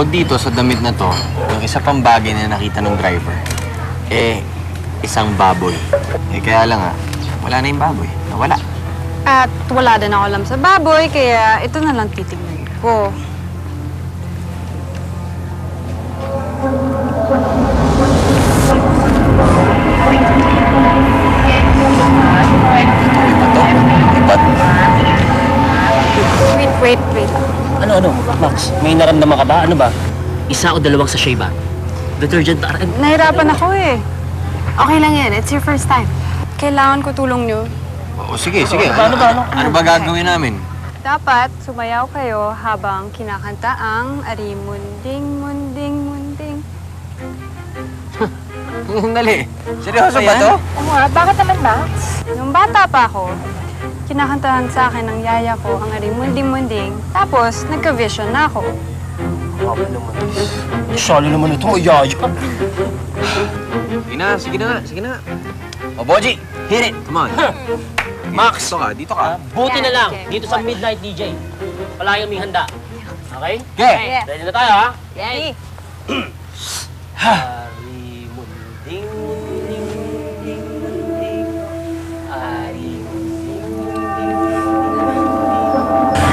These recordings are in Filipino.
Bukod dito sa damit na to, yung isa pang bagay na nakita ng driver, isang baboy. Kaya lang wala na yung baboy. Nawala. At wala din ako alam sa baboy, kaya ito na lang titignan ko. Wait. Ano? Max, may naramdaman ka ba? Ano ba? Isa o dalawang sachet ba? Detergent na rin. Nahirapan ako eh. Okay lang yan. It's your first time. Kailangan ko tulong nyo. Oo, sige. Paano? Ano ba gagawin namin? Dapat sumayaw kayo habang kinakanta ang Ari Munding, Munding, Munding. Dali. Seryoso ba to? Oo nga, bakit naman, Max? Nung bata pa ako, kinakantahan sa akin ng yaya ko ang Ari Munding, Munding. Tapos, nagka-vision na ako. Sali naman ito, yaya. Sige na. O, Boji, hit it. Come on. Max, dito ka. Buti na lang, Okay. dito sa Midnight DJ. Palagi may handa. Okay? Okay. Ready na tayo, ha? Yay! Ari munding, munding, munding, munding. Ari munding, munding,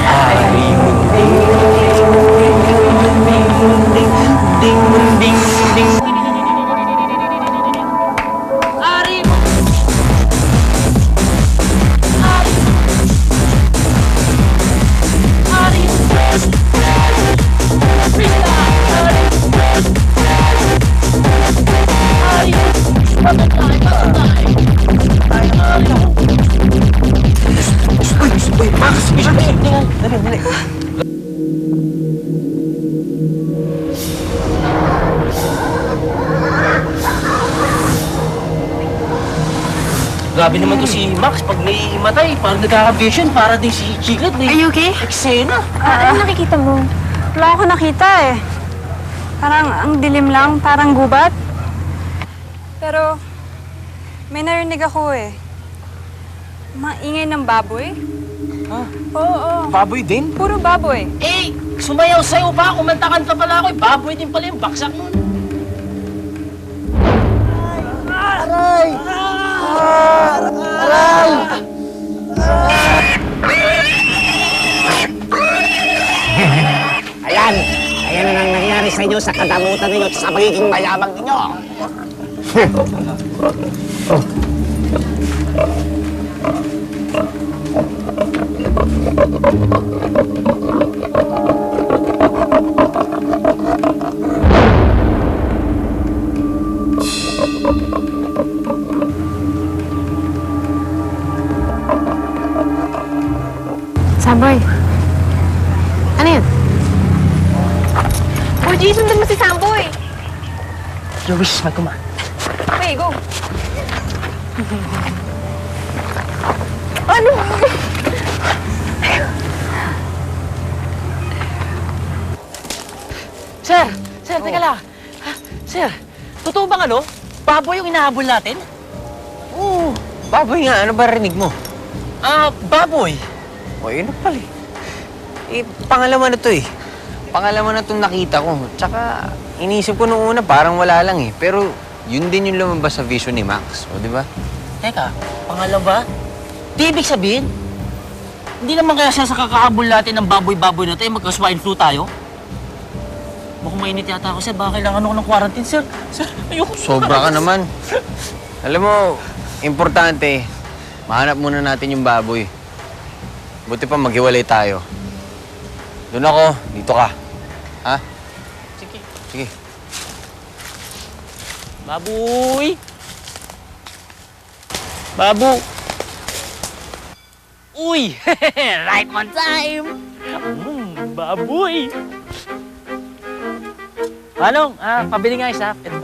Ari munding, munding, munding, ding, munding, munding. Ari Uy, Max! Dali. Grabe naman to si Max. Pag naiimatay, parang nagkaka-vision. Para din si Chiclet. Are you okay? Eksena. Ano nakikita mo? Wala ako nakita eh. Parang ang dilim lang, parang gubat. Pero, may narinig ako eh. Maingay ng baboy. Ha? Oo. Baboy din? Puro baboy. Eh, sumayaw sa'yo pa. Kumantakan ka pala ako. Baboy din pala yung baksak nun. Aray! Ayan na ang nangyari sa inyo sa kadamutan ninyo at sa magiging mayabang ninyo. Samboy. Ano yun? Uy, sundan mo si Samboy. Your wish is my command. Okay, go. Ano? Sir, teka lang. Sir, totoo bang baboy yung inahabol natin? Oo. Baboy nga. Ano ba rinig mo? Baboy. O, yun na pala pangalawa na to eh. Pangalawa na itong nakita ko. Tsaka, iniisip ko nung una, parang wala lang eh. Pero, yun din yung lumabas sa vision ni Max. O, di ba? Teka, pangalawa? Di ibig sabihin, hindi naman kaya siya sa kakahabol natin ng baboy-baboy na tayo, magka-swine flu tayo? Mukhang mainit yata ako, sir. Baka kailangan ako ng quarantine, sir. Sir, ayoko. Sobra ka naman. Alam mo, importante, mahanap muna natin yung baboy. Buti pa maghiwalay tayo. Doon ako, dito ka. Ha? Sige. Sige. Baboy! Babu! Uy! Right on time! Baboy! Manong, pabili nga isa. Ito